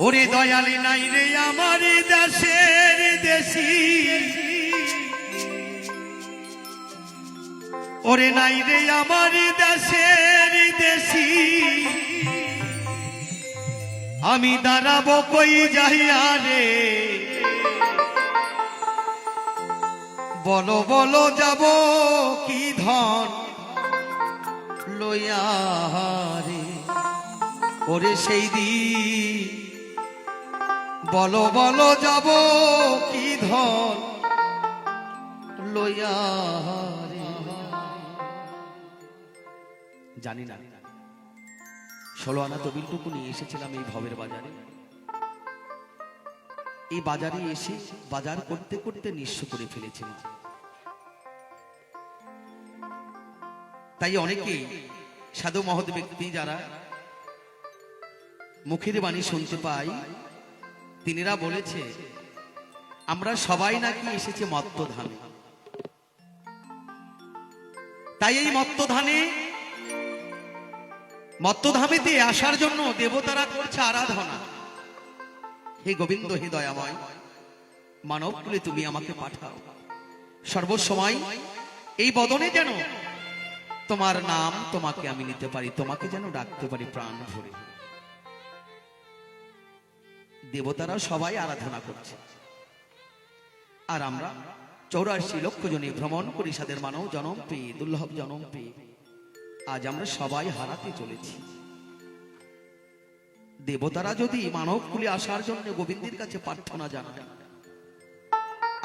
ওরে দয়ালি নাই রে আমার দেশের দেশি, ওরে নাই রে আমার দেশের দেশি, আমি দাঁড়াবো কই যাইয়া রে, বলো বলো যাব কি ধন লইয়া রে, ওরে সেই দিন বলো বলো যাব কি ধন লইয়া রে। জানি না 16 আনা তবিলটুকু নিয়ে এসেছিলাম এই ভবের বাজারে। এই বাজারে এসে বাজার করতে করতে নিঃস্ব করে ফেলেছিলাম। তাই অনেকেই সাধু মহৎ ব্যক্তি যারা মুখের বাণী শুনতে পাই, তিনিরা বলেছে আমরা সবাই নাকি এসেছে মত্তধামে। তাই এই মত্তধামেতে আসার জন্য দেবতারা করছে আরাধনা। হে গোবিন্দ, হে দয়াময়, মানব কুলে তুমি আমাকে পাঠাও, সর্বসময় এই বদনে যেন তোমার নাম, তোমাকে আমি নিতে পারি, তোমাকে যেন ডাকতে পারি প্রাণ ভরে। দেবতারা সবাই আরাধনা করছে, আর আমরা 84 লক্ষ জনে ভ্রমণ করি সাদের মানব জনম পেয়ে, দুর্লভ জনম পেয়ে আজ আমরা সবাই হারাতে চলেছি। দেবতারা যদি মানব কুলে আসার জন্য গোবিন্দের কাছে প্রার্থনা জানায়,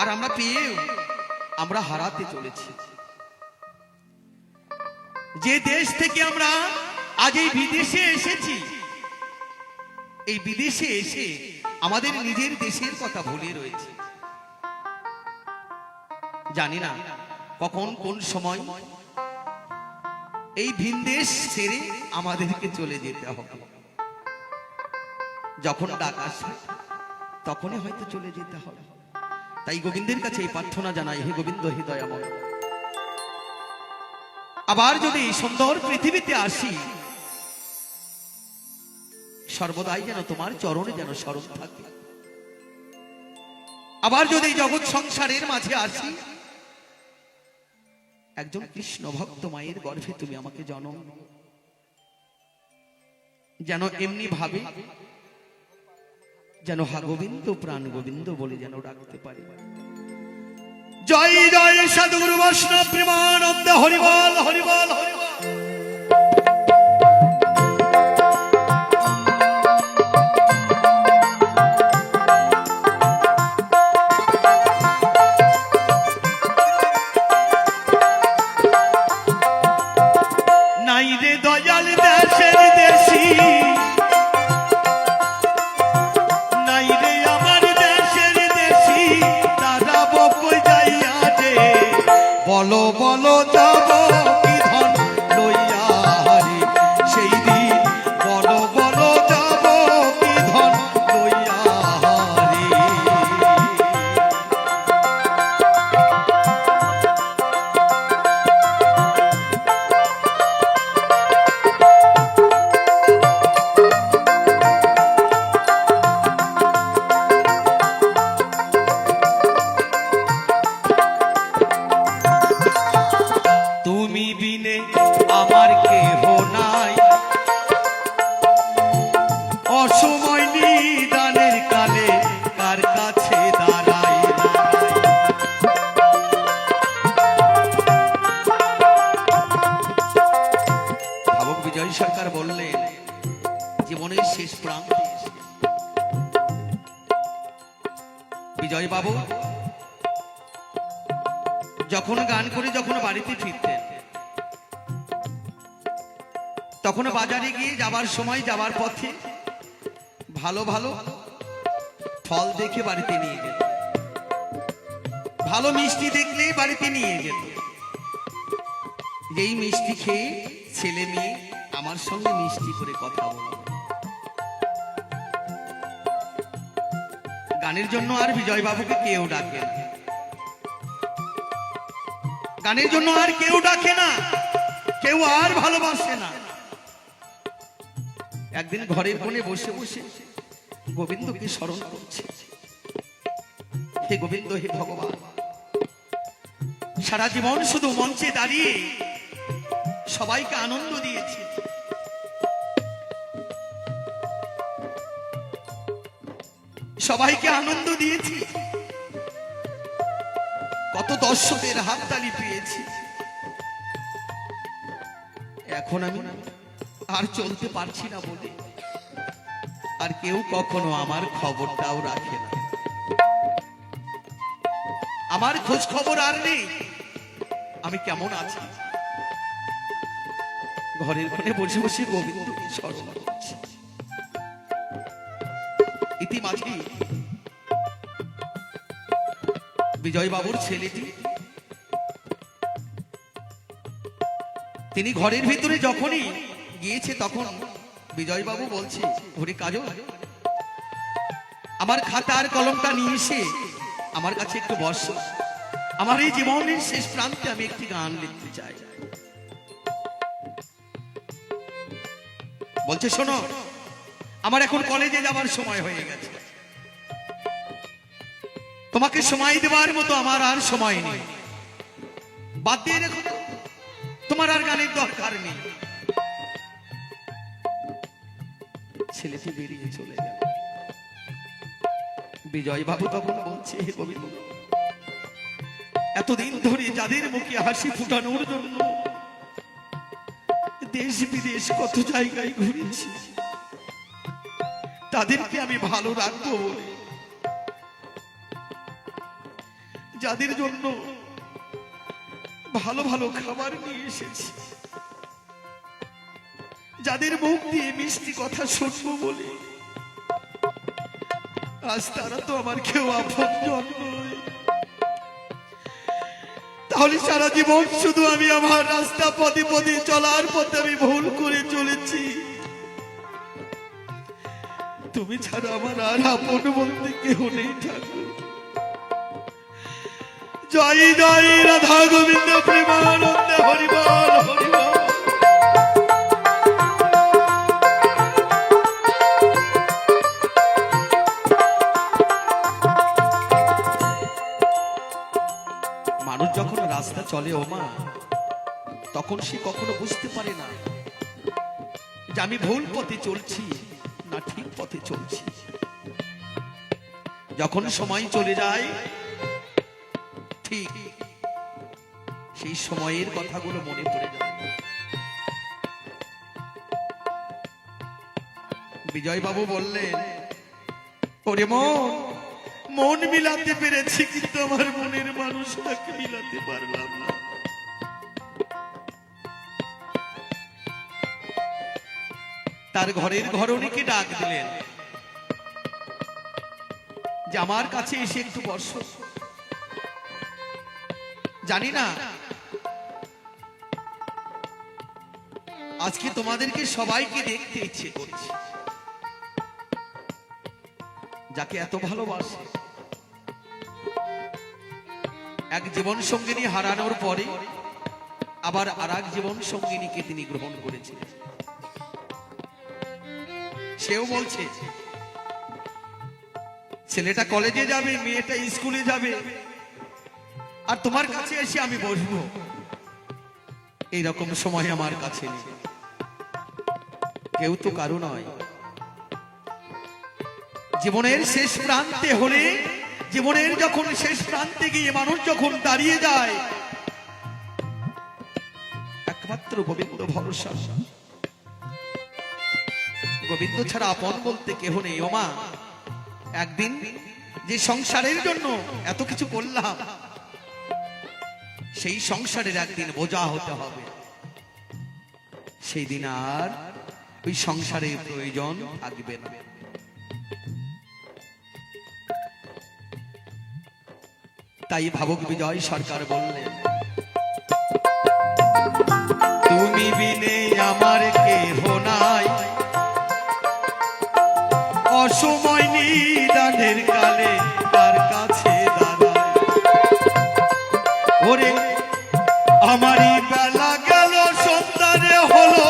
আর আমরা পেয়েও আমরা হারাতে চলেছি। যে দেশ থেকে আমরা আজ এই বিদেশে এসেছি, এই বিদেশে এসে আমাদের নিজের দেশের কথা ভুলে রয়েছে। জানি না কখন কোন সময় এই ভিনদেশ ছেড়ে আমাদেরকে চলে যেতে হবে। যখন ডাক আসে তখনই হয়তো চলে যেতে হবে। তাই গোবিন্দের কাছে এই প্রার্থনা জানাই, হে গোবিন্দ, হে দয়াময়, আবার যদি সুন্দর পৃথিবীতে আসি, সর্বদাই যেন তোমার চরণে যেন স্মরণ থাকে। আবার যদি জগৎ সংসারের মাঝে আসি, একজন কৃষ্ণ ভক্ত মায়ের গর্ভে তুমি আমাকে জন্ম, যেন এমনি ভাবে যেন হা গোবিন্দ, প্রাণ গোবিন্দ বলে যেন ডাকতে পারি। জয় জয় সাধুগুরু বৈষ্ণব প্রেমানন্দ, হরিবল হরিবল হরিবল। নাই রে দয়াল দেশের দেশি, নাই রে আমার দেশের দেশি, দাঁড়াবো কই যাইয়া রে, বলো বলো যাব কি ধন লইয়া রে, সেই দিন বলো বলো যাব কি ধন লইয়া রে। তুমি বিনে আমার কেহ নাই, অসময় নিদানের কালে কার কাছে দাঁড়াই। ভাবক বিজয় সরকার বললেন, জীবনের শেষ প্রান্তে বিজয় বাবু যখন গান করে যখন বাড়িতে ফিরতেন, তখন বাজারে গিয়ে যাবার সময়, যাবার পথে ভালো ভালো ফল দেখে বাড়িতে নিয়ে যেত, ভালো মিষ্টি দেখলেই বাড়িতে নিয়ে যেত। যেই মিষ্টি খেয়ে ছেলে মেয়ে আমার সঙ্গে মিষ্টি করে কথা বলল। গানের জন্য আর বিজয় বাবুকে কেউ ডাকে না, গানের জন্য আর কেউ ডাকে না, কেউ আর ভালোবাসে না। একদিন ঘরের কোণে বসে বসে গোবিন্দকে স্মরণ করছে। হে গোবিন্দ, হে ভগবান, সারা জীবন শুধু মঞ্চে দাঁড়িয়ে সবাইকে আনন্দ দিয়েছি, সবাইকে আনন্দ দিয়েছি, কত দর্শকের হাততালি পেয়েছি। এখন আমি আর চলতে পারছি না বলে আর কেউ কখনো আমার খবরটাও রাখে না, আমার খোঁজ খবর আর নেই আমি কেমন আছি। ঘরের কোণে বসে বসে গোবিন্দকে স্মরণ করছি। ইতিমাঝে বিজয় বাবুর ছেলেটি তিনি ঘরের ভিতরে যখনই গিয়েছে তখন বিজয় বাবু বলছে, ওরে কাজল, আমার খাতা আর কলমটা নিয়ে এসে আমার কাছে একটু বস, আমার এই জীবনের শেষ প্রান্তে আমি একটি গান লিখতে চাই। বলছে, শোনো, আমার এখন কলেজে যাবার সময় হয়ে গেছে, তোমাকে সময় দেওয়ার মতো আমার আর সময় নেই, বাদ দিয়ে রেখো, তোমার আর গানের দরকার নেই। ছেলেটি বেরিয়ে চলে গেল। বিজয় বাবু তখন বলছে, হে গোবিন্দ, এতদিন ধরে যাদের মুখে হাসি ফুটানোর জন্য দেশ বিদেশ কত জায়গায় ঘুরেছি, তাদেরকে আমি ভালো রাখবো বলে, যাদের জন্য ভালো ভালো খাবার নিয়ে এসেছি, যাদের মুখ দিয়ে মিষ্টি কথা শুনবো বলে, আজ তারা তো আমার কেউ আপনজন নয়। তাহলে সারা জীবন শুধু আমি আমার রাস্তা পথে পথে চলার পথে আমি ভুল করে চলেছি, তুমি ছাড়া আমার আর আপন বলতে কেউ নেই ঠাকুর। জয় জয় রাধা গোবিন্দ প্রেমানন্দে হরিবল হরিবল। মানুষ যখন রাস্তা চলে ওমা, তখন সে কখনো বুঝতে পারে না যে আমি ভুল পথে চলছি না ঠিক পথে চলছি। যখন সময় চলে যায় ঠিক সেই সময়ের কথাগুলো মনে পড়ে যায়। বিজয় বাবু বললেন, ওরে মন মিলাতে পেরেছি, কিন্তু আমার মনের মানুষটাকে মিলাতে পারলাম না। তার ঘরের ঘরণীকে ডাক দিলেন যে আমার কাছে এসে একটু বসো। জানি না আজকে তোমাদেরকে সবাইকে দেখতে ইচ্ছে করছে, যাকে এত ভালোবাসে, এক জীবন সঙ্গিনী হারানোর পরে আবার আর এক জীবন সঙ্গিনীকে তিনি গ্রহণ করেছিলেন। সেও বলছে ছেলেটা কলেজে যাবে, মেয়েটা স্কুলে যাবে, আর তোমার কাছে এসে আমি বসবো, এইরকম সময় আমার কাছে নেই। কেউ তো কারো নয়। জীবনের শেষ প্রান্তে হলে, জীবনের যখন শেষ প্রান্তে গিয়ে মানুষ যখন দাঁড়িয়ে যায়, একমাত্র গোবিন্দ ভরসা। গোবিন্দ ছাড়া আপন বলতে কেহ নেই। ওমা, একদিন যে সংসারের জন্য এত কিছু করলাম, সেই সংসারের একদিন বোঝা হতে হবে, সেই দিন আর ওই সংসারের প্রয়োজন থাকবে না। তাই ভাবক বিজয় সরকার বললেন, তুমি বিনে আমার কেহ নাই, অসময় নিদানের কালে তার কাছে দাঁড়ায়। ওরে আমারই বেলা গেল সন্তানে হলো,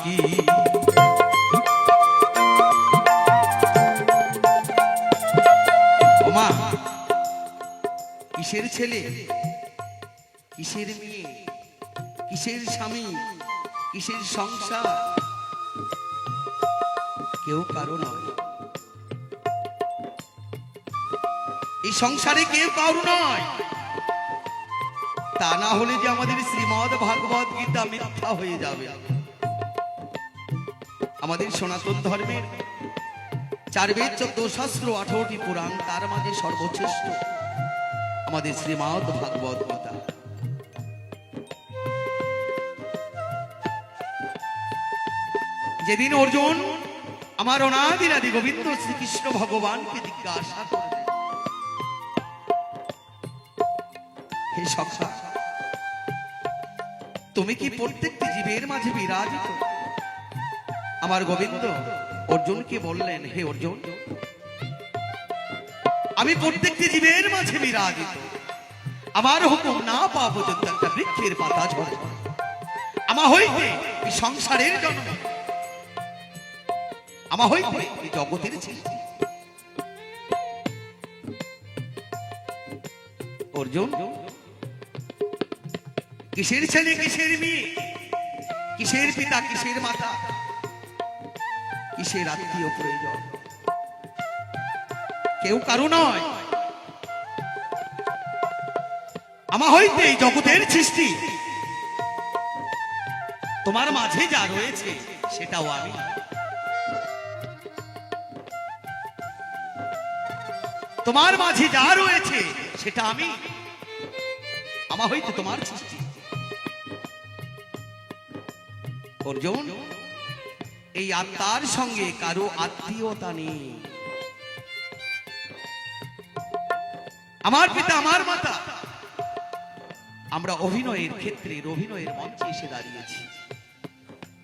ফাঁকি। ওমা, কিসের ছেলে, কিসের মেয়ে, কিসের স্বামী, কিসের সংসার, কেউ কারো নয়। এই সংসারে কেউ কারো নয়। তা না হলে যে আমাদের শ্রীমদ্ ভাগবত গীতা মিথ্যা হয়ে যাবে। আমাদের সনাতন ধর্মের 4 বেদ 14 শাস্ত্র 18টি পুরাণ, তার মাঝে সর্বশ্রেষ্ঠ আমাদের শ্রীমদ্ ভাগবত গীতা। যেদিন অর্জুন আমার অনাদিরাদি গোবিন্দ শ্রীকৃষ্ণ ভগবানকে জিজ্ঞাসা করলেন, হে সখা, তুমি কি প্রত্যেকটি জীবের মাঝে বিরাজিত? আমার গোবিন্দ অর্জুনকে বললেন, হে অর্জুন, আমি প্রত্যেকটি জীবের মাঝে বিরাজিত। আমার হুকুম না পাওয়া পর্যন্ত একটা বৃক্ষের পাতা ঝরে আমা হইতে এই সংসারের জন্ম, আমা হইতে এই জগতের সৃষ্টি। অর্জুন, কিসের ছেলে, কিসের মেয়ে, কিসের পিতা, কিসের মাতা, কিসের আত্মীয় প্রয়োজন, কেউ কারো নয়। আমা হইতে এই জগতের সৃষ্টি। তোমার মাঝে যা রয়েছে সেটাও আমি। তোমার মাঝে যা রয়েছে সেটা আমি। আমা হইতে তোমার সৃষ্টি। অর্জুন, এই আত্মার সঙ্গে কারো আত্মীয়তা নেই। আমার পিতা, আমার মাতা, আমরা অভিনয়ের ক্ষেত্রে অভিনয়ের মঞ্চে এসে দাঁড়িয়েছি,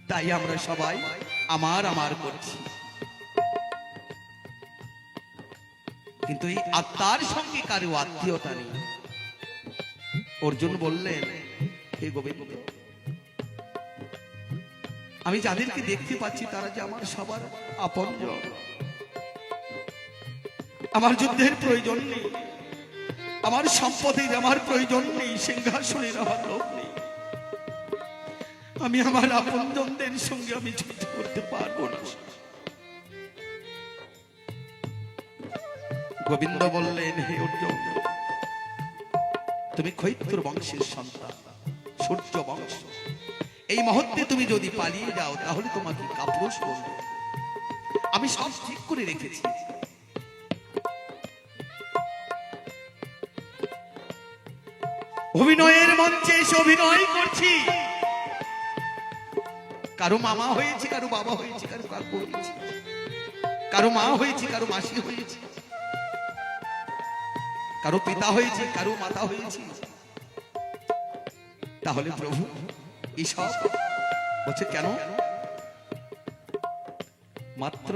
তাই আমরা সবাই আমার আমার করছি। কিন্তু এই আত্মার সঙ্গে কারো আত্মীয়তা নেই। অর্জুন বললেন, হে গোবিন্দ, আমি যাদেরকে দেখতে পাচ্ছি তারা যে আমার সবার আপনজন। আমার যুদ্ধের প্রয়োজন নেই, আমার সম্পদের আমার প্রয়োজন নেই, সিংহাসনের আমার লোভ নেই। আমি আমার আপনজনদের সঙ্গে আমি যুদ্ধ করতে পারবো না। গোবিন্দ বললেন, হে অর্জুন, তুমি ক্ষৈত্র বংশের সন্তান, সূর্য বংশ। এই মুহূর্তে তুমি যদি পালিয়ে যাও তাহলে তোমাকে কাপুরুষ বলবে। আমি সব ঠিক করে রেখেছি। অভিনয়ের মঞ্চে এসে অভিনয় করছি। কারো মামা হয়েছে, কারো বাবা হয়েছে, কারো কাকু হয়েছে, কারো মা হয়েছে, কারো মাসি হয়েছে, কারো পিতা হয়েছে, কারো মাতা হয়েছে। তাহলে প্রভু এইসব হচ্ছে কেন? মাত্র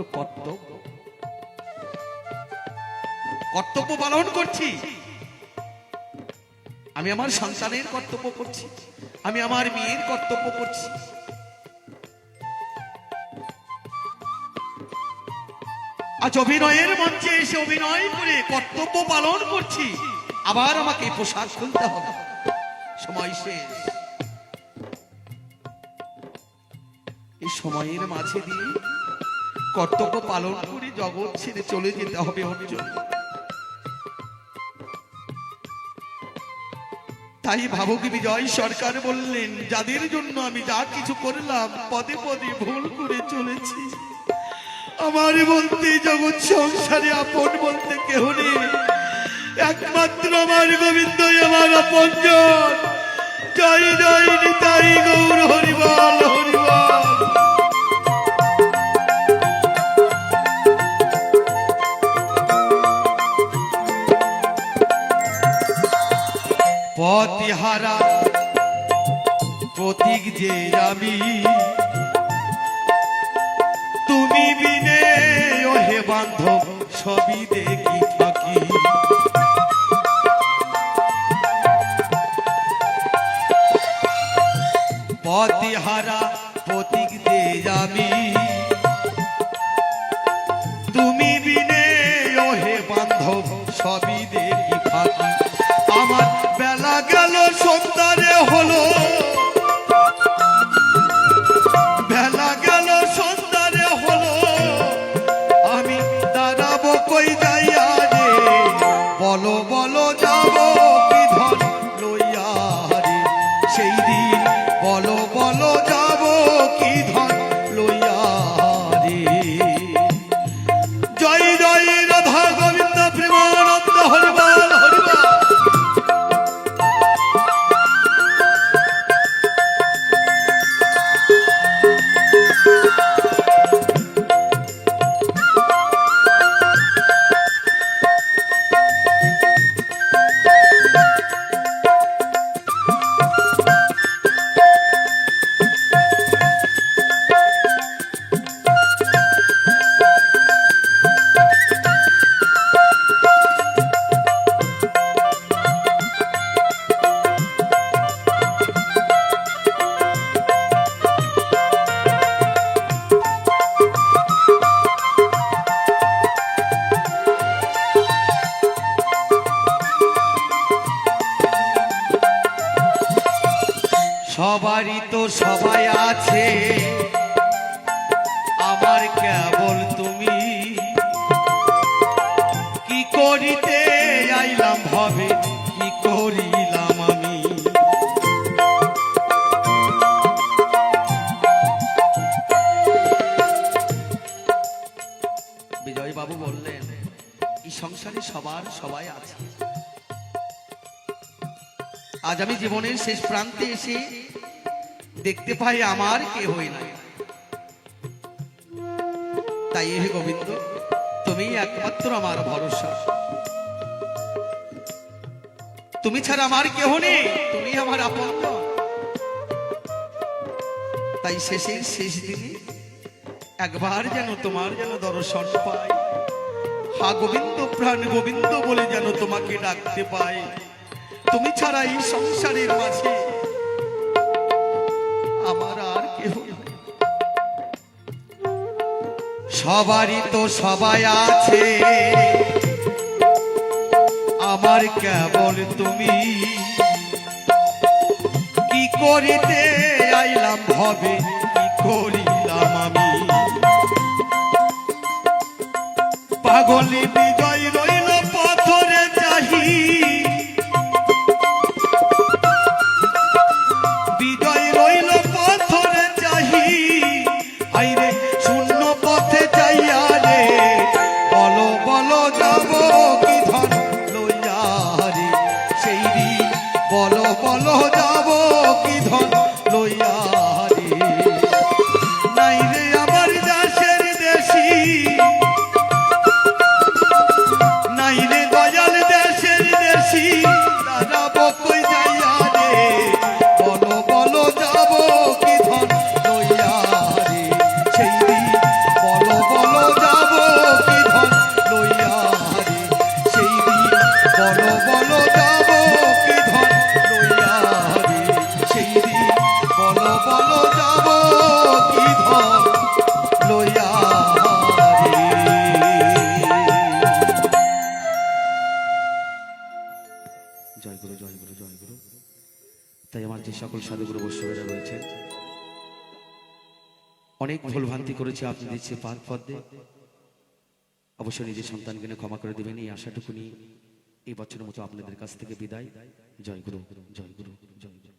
কর্তব্য পালন করছি। আমি আমার সন্তানের কর্তব্য করছি, আমি আমার মেয়ের কর্তব্য করছি। আজ অভিনয়ের মঞ্চে এসে অভিনয় করে কর্তব্য পালন করছি, আবার আমাকে পোশাক খুলতে হবে। সময় শেষ। এই সময়ের মাঝে দিয়ে কর্তব্য পালন করে জগৎ ছেড়ে চলে যেতে হবে অর্জুন। তাই ভাবুক বিজয় সরকার বললেন, যাদের জন্য আমি যা কিছু করলাম পদে পদে ভুল করে চলেছি। আমার বলতে জগৎ সংসারে আপন বলতে কেহ নেই, একমাত্র আমার গোবিন্দই আমার আপনজন। জয় জয় নিতাই গৌর হরিবল হরিবল। পতিহারা প্রতীক যে আমি, তুমি বিনে ওহে বান্ধব সবই দেখি থাকি। পতিহারা প্রতীক যে থাকি। আমার বেলা গেল সন্ধ্যারে হলো, বেলা গেল সন্ধ্যারে হলো, আমি দাঁড়াবো কই যাইয়া রে, বলো বলো যাবো কি ধন লইয়া রে, সেই দিন বলো বলো যাবো কি ধন লইয়া রে। জয় জয় রাধা গোবিন্দ প্রেমানন্দ হরিবল হরিবল। সবারই তো সবাই আছে, আমার কেবল তুমি, কি করিতে আইলাম ভবে, কি করিলাম আমি। বিজয় বাবু বললেন এই সংসারে সবার সবাই আছে। আজ আমি জীবনের শেষ প্রান্তে এসে দেখতে পাই আমার কেহই নাই। তাই হে গোবিন্দ, তুমি একমাত্র আমার ভরসা, তুমি ছাড়া আমার কেহ নেই, তুমি আমার আপনজন। তাই শেষের শেষ দিনে একবার যেন তোমার যেন দর্শন পাই, হা গোবিন্দ প্রাণ গোবিন্দ বলে যেন তোমাকে ডাকতে পাই। তুমি ছাড়া এই সংসারের মাঝে আমার আর কেহ নেই। সবারই তো সবাই আছে, আমার কেবল তুমি, কি করিতে আইলাম ভবে, কি করিলাম আমি। পাগলি বিজয় রইল পথরে চাহি, বিজয় রইল পথরে চাহি, আইরে শূন্য পথে চাইয়া রে, বলো বলো যাবো কি ধন লইয়া রে, সেই দিন বলো বলো যাবো কি ধন লইয়া রে। নাই রে আমার দাসের দেশি, নাই রে দয়াল দেশের দেশি, দাঁড়াবো কই যাইয়া রে, বলো বলো যাবো কি ধন লইয়া রে, সেই দিন বলো বলো যাবো কি ধন লইয়া রে, সেই দিন বলো বলো যাবো কি ধন লইয়া রে, সেই দিন বলো বলো যাবো কি ধন লইয়া রে। জয় গুরু জয় গুরু জয় গুরু। তাই আমার যে সকল সাধুগুরু বৈষ্ণবেরা রয়েছেন, অনেক ভুল ভ্রান্তি করেছে আপনি দিচ্ছে পাক পদ্মে, অবশ্যই নিজের সন্তানকে ক্ষমা করে দেবেন এই আশাটুকুনি এই বছরের মতো আপনাদের কাছ থেকে বিদায়। জয় গুরু জয় গুরু জয় গুরু।